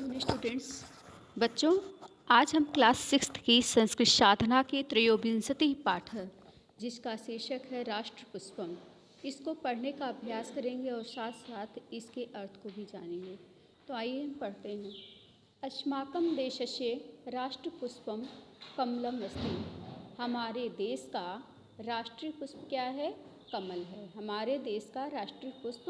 Afternoon students. बच्चों, आज हम क्लास सिक्स्थ की संस्कृत साधना के त्रयोविंशति पाठ है, जिसका शीर्षक है राष्ट्र पुष्पम। इसको पढ़ने का अभ्यास करेंगे और साथ साथ इसके अर्थ को भी जानेंगे। तो आइए हम पढ़ते हैं। अस्माकं देशस्य राष्ट्र पुष्पम कमलम अस्ति। हमारे देश का राष्ट्रीय पुष्प क्या है? कमल है। हमारे देश का राष्ट्रीय पुष्प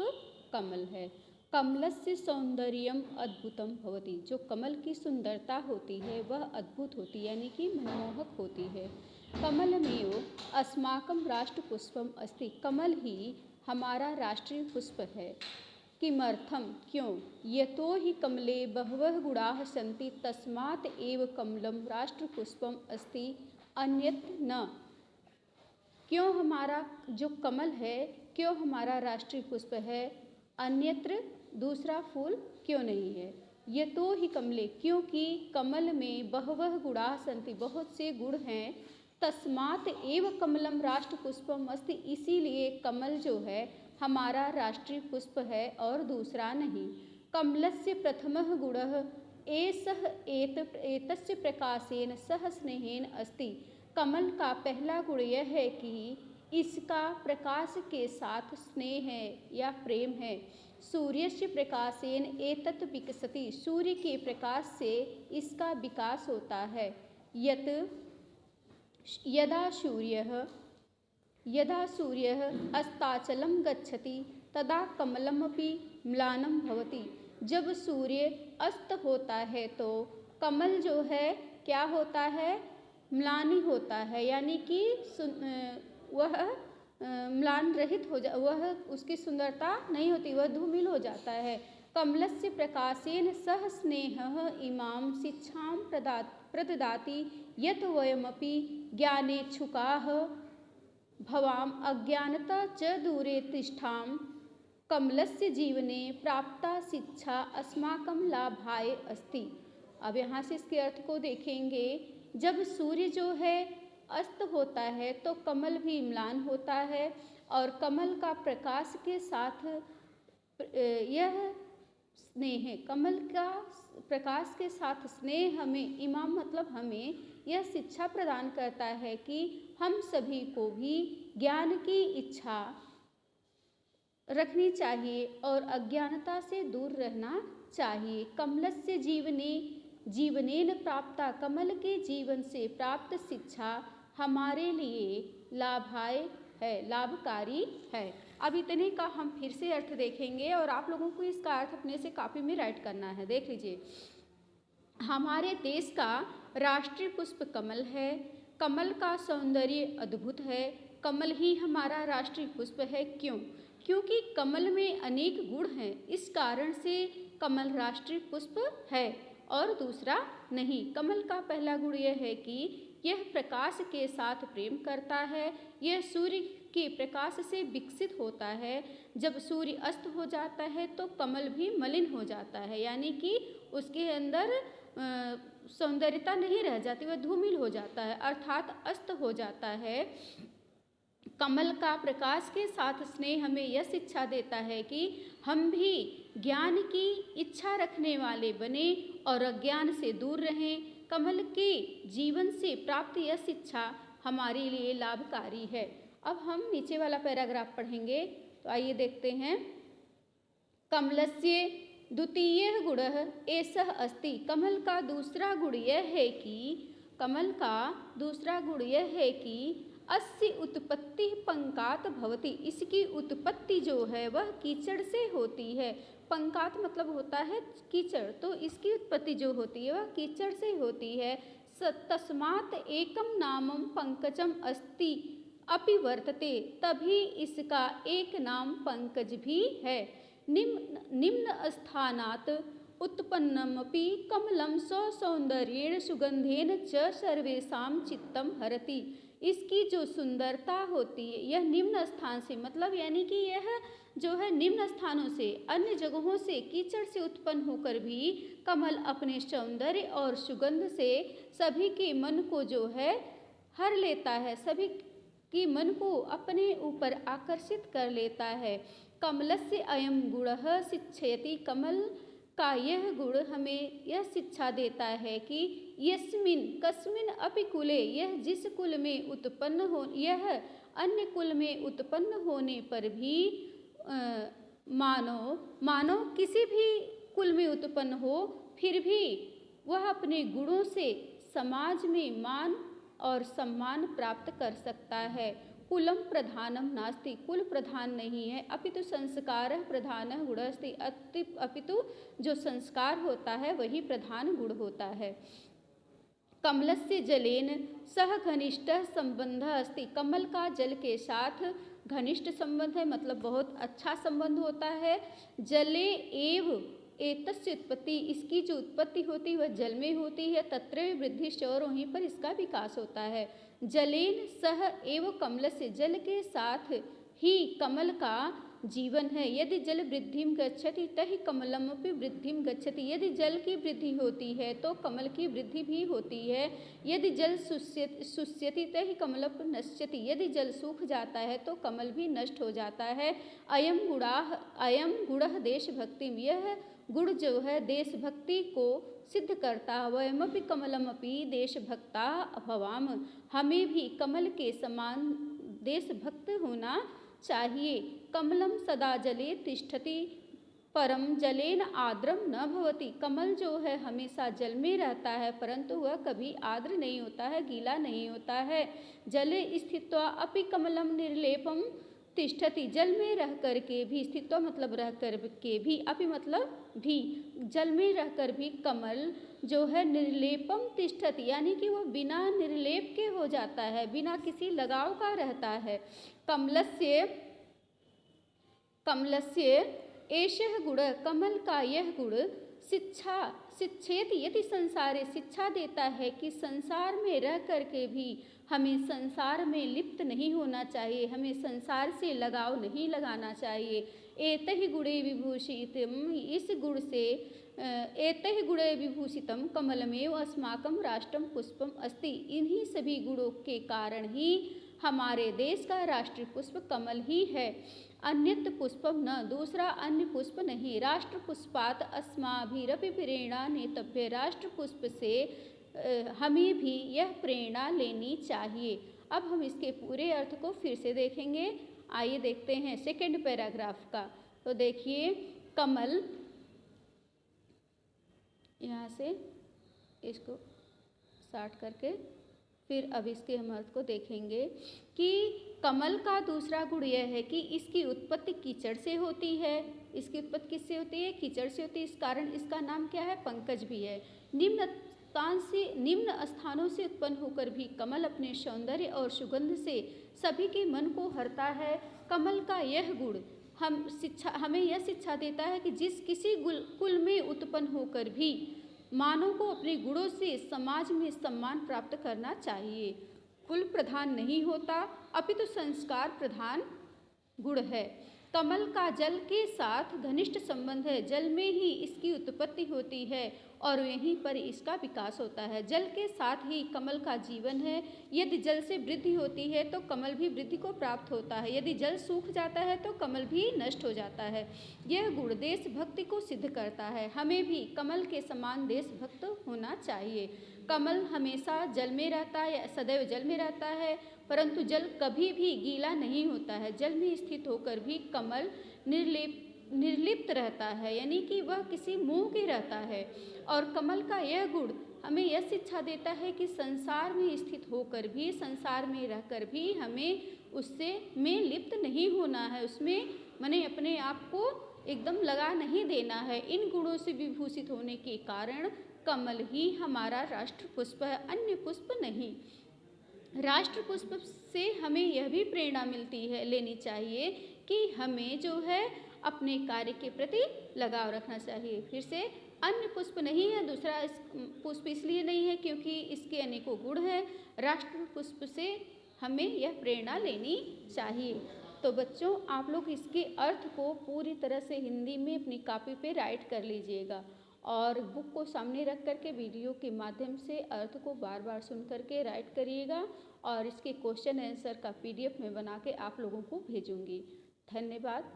कमल है। कमलस्य सौंदर्यम अद्भुतम भवति। जो कमल की सुंदरता होती है वह अद्भुत होती है, यानी कि मनमोहक होती है। कमलमेव अस्माकं राष्ट्र पुष्पम अस्ति। कमल ही हमारा राष्ट्रीय पुष्प है। किमर्थम? क्यों? यतो हि कमले बहवः गुणाः सन्ति तस्मात् एव कमलम राष्ट्र पुष्पम अस्ति अन्यत् न। क्यों हमारा जो कमल है, क्यों हमारा राष्ट्रीय पुष्प है, अन्यत्र दूसरा फूल क्यों नहीं है? यतो ही कमले, क्योंकि कमल में बहवः गुणाः सन्ति, बहुत से गुण हैं। तस्मात् एव कमलम राष्ट्र पुष्पम अस्ति, इसीलिए कमल जो है हमारा राष्ट्रीय पुष्प है और दूसरा नहीं। कमलस्य प्रथमः गुणः एषः एतस्य प्रकाशेन सह स्नेहेन अस्ति। कमल का पहला गुण यह है कि इसका प्रकाश के साथ स्नेह है या प्रेम है। सूर्यस्य प्रकाशेन एतत् विकसति। सूर्य के प्रकाश से इसका विकास होता है। यदा सूर्यः अस्ताचलं गच्छति तदा कमलमपि म्लानं भवति। जब सूर्य अस्त होता है तो कमल जो है क्या होता है? म्लानी होता है, यानी कि वह म्लान रहित हो वह उसकी सुंदरता नहीं होती, वह धूमिल हो जाता है। कमलस्य प्रकाशेन सह स्नेहः इमां शिक्षां प्रददाति यत् वयमपि ज्ञानेच्छुकाः भवाम अज्ञानता च दूरे तिष्ठाम। कमलस्य जीवने प्राप्ता शिक्षा अस्माकं लाभाय अस्ति। अब यहाँ से इसके अर्थ को देखेंगे। जब सूर्य जो है अस्त होता है तो कमल भी म्लान होता है, और कमल का प्रकाश के साथ यह स्नेह है। कमल का प्रकाश के साथ स्नेह हमें, इमाम मतलब हमें, यह शिक्षा प्रदान करता है कि हम सभी को भी ज्ञान की इच्छा रखनी चाहिए और अज्ञानता से दूर रहना चाहिए। कमलस्य जीवनेन प्राप्ता, कमल के जीवन से प्राप्त शिक्षा हमारे लिए लाभाय है, लाभकारी है। अब इतने का हम फिर से अर्थ देखेंगे और आप लोगों को इसका अर्थ अपने से कॉपी में राइट करना है। देख लीजिए। हमारे देश का राष्ट्रीय पुष्प कमल है। कमल का सौंदर्य अद्भुत है। कमल ही हमारा राष्ट्रीय पुष्प है। क्यों? क्योंकि कमल में अनेक गुण हैं, इस कारण से कमल राष्ट्रीय पुष्प है और दूसरा नहीं। कमल का पहला गुण यह है कि यह प्रकाश के साथ प्रेम करता है। यह सूर्य के प्रकाश से विकसित होता है। जब सूर्य अस्त हो जाता है तो कमल भी मलिन हो जाता है, यानी कि उसके अंदर सौंदर्यता नहीं रह जाती, वह धूमिल हो जाता है, अर्थात अस्त हो जाता है। कमल का प्रकाश के साथ स्नेह हमें यह शिक्षा देता है कि हम भी ज्ञान की इच्छा रखने वाले बने और अज्ञान से दूर रहें। कमल के जीवन से प्राप्त यह शिक्षा हमारे लिए लाभकारी है। अब हम नीचे वाला पैराग्राफ पढ़ेंगे, तो आइए देखते हैं। कमलस्य द्वितीयः गुणः एषः अस्ति। कमल का दूसरा गुण यह है कि अस्य उत्पत्ति पंकात भवति। इसकी उत्पत्ति जो है वह कीचड़ से होती है। पंकात मतलब होता है कीचड़, तो इसकी उत्पत्ति जो होती है वह कीचड़ से होती है। तस्मात् एकम नामम पंकजम अस्ति अपि वर्तते। तभी इसका एक नाम पंकज भी है। निम्न स्थानात् उत्पन्नमपि कमलं स्वसौंदर्येण सुगंधेन च सर्वेषां चित्तं हरति। इसकी जो सुंदरता होती है यह निम्न स्थान से, मतलब यानी कि यह जो है निम्न स्थानों से, अन्य जगहों से, कीचड़ से उत्पन्न होकर भी कमल अपने सौंदर्य और सुगंध से सभी के मन को जो है हर लेता है, सभी के मन को अपने ऊपर आकर्षित कर लेता है। कमलस्य अयं गुणः शिक्षयति। कमल का यह गुण हमें यह शिक्षा देता है कि यस्मिन कस्मिन अपि कुले, यह जिस कुल में उत्पन्न हो, यह अन्य कुल में उत्पन्न होने पर भी मानव किसी भी कुल में उत्पन्न हो, फिर भी वह अपने गुणों से समाज में मान और सम्मान प्राप्त कर सकता है। कुलम प्रधानम नास्ति, कुल प्रधान नहीं है, अपितु संस्कारः प्रधानः गुणस्ति, अपितु जो संस्कार होता है वही प्रधान गुण होता है। कमलस्य जलेन सह घनिष्ठः संबंधः अस्ति, कमल का जल के साथ घनिष्ठ संबंध है, मतलब बहुत अच्छा संबंध होता है। जले एव एतस्य उत्पत्ति, इसकी जो उत्पत्ति होती है वह जल में होती है। तत्र वृद्धि और वहीं पर इसका विकास होता है। जलेन सह एव कमलस्य, जल के साथ ही कमल का जीवन है। यदि जल वृद्धिम गच्छति तहि कमलमपि वृद्धिम गच्छति, यदि जल की वृद्धि होती है तो कमल की वृद्धि भी होती है। यदि जल शुष्यति तहि कमलप नश्यति, यदि जल सूख जाता है तो कमल भी नष्ट हो जाता है। अयम गुणः देशभक्तिम, यह गुण जो है देशभक्ति को सिद्ध करता है। वयमपि कमलमपि देशभक्ता भवाम, हमें भी कमल के समान देशभक्त होना चाहिए। कमलम सदा जले तिष्ठति परम जलेन आर्द्रम न भवति, कमल जो है हमेशा जल में रहता है परंतु वह कभी आर्द्र नहीं होता है, गीला नहीं होता है। जले स्थित्वा अपि कमलम निर्लेपम तिष्ठति, जल में रह कर के भी, स्थित्वा मतलब रह कर के भी, अपि मतलब भी, जल में रहकर भी कमल जो है निर्लेपम तिष्ठति, यानी कि वह बिना निर्लेप के हो जाता है, बिना किसी लगाव का रहता है। कमलस्य एषः गुण, कमल का यह गुण शिक्षेत यदि संसारे, शिक्षा देता है कि संसार में रह कर के भी हमें संसार में लिप्त नहीं होना चाहिए, हमें संसार से लगाव नहीं लगाना चाहिए। एतहि गुणे विभूषितम, इस गुण से एतहि गुणे विभूषितम कमलमेव अस्माकं राष्ट्रम पुष्पम अस्ति, इन्हीं सभी गुणों के कारण ही हमारे देश का राष्ट्रीय पुष्प कमल ही है। अन्यत पुष्पम न, दूसरा अन्य पुष्प नहीं। राष्ट्र पुष्पात अस्माभिरपि प्रेरणा नेतव्य, राष्ट्र पुष्प से हमें भी यह प्रेरणा लेनी चाहिए। अब हम इसके पूरे अर्थ को फिर से देखेंगे। आइए देखते हैं सेकंड पैराग्राफ का। तो देखिए, कमल, यहाँ से इसको स्टार्ट करके फिर अब इसके हम अर्थ को देखेंगे कि कमल का दूसरा गुण यह है कि इसकी उत्पत्ति कीचड़ से होती है। इसकी उत्पत्ति किससे होती है? कीचड़ से होती है। इस कारण इसका नाम क्या है? पंकज भी है। निम्न स्थानों से उत्पन्न होकर भी कमल अपने सौंदर्य और सुगंध से सभी के मन को हरता है। कमल का यह गुण हमें यह शिक्षा देता है कि जिस किसी कुल में उत्पन्न होकर भी मानव को अपने गुणों से समाज में सम्मान प्राप्त करना चाहिए। कुल प्रधान नहीं होता, अपितु संस्कार प्रधान गुण है। कमल का जल के साथ घनिष्ठ संबंध है। जल में ही इसकी उत्पत्ति होती है और यहीं पर इसका विकास होता है। जल के साथ ही कमल का जीवन है। यदि जल से वृद्धि होती है तो कमल भी वृद्धि को प्राप्त होता है। यदि जल सूख जाता है तो कमल भी नष्ट हो जाता है। यह गुण देशभक्ति को सिद्ध करता है। हमें भी कमल के समान देशभक्त होना चाहिए। कमल हमेशा जल में रहता है, सदैव जल में रहता है, परंतु जल कभी भी गीला नहीं होता है। जल में स्थित होकर भी कमल निर्लिप्त रहता है, यानी कि वह किसी मोह के रहता है। और कमल का यह गुण हमें यह शिक्षा देता है कि संसार में स्थित होकर भी, संसार में रहकर भी हमें उससे में लिप्त नहीं होना है, उसमें माने अपने आप को एकदम लगा नहीं देना है। इन गुणों से विभूषित होने के कारण कमल ही हमारा राष्ट्र पुष्प है, अन्य पुष्प नहीं। राष्ट्र पुष्प से हमें यह भी प्रेरणा लेनी चाहिए कि हमें जो है अपने कार्य के प्रति लगाव रखना चाहिए। फिर से, अन्य पुष्प नहीं है, दूसरा पुष्प इसलिए नहीं है क्योंकि इसके अनेकों गुण हैं। राष्ट्र पुष्प से हमें यह प्रेरणा लेनी चाहिए। तो बच्चों, आप लोग इसके अर्थ को पूरी तरह से हिंदी में अपनी कॉपी पे राइट कर लीजिएगा और बुक को सामने रख करके वीडियो के माध्यम से अर्थ को बार बार सुन करके राइट करिएगा और इसके क्वेश्चन आंसर का PDF में बना के आप लोगों को भेजूंगी। धन्यवाद।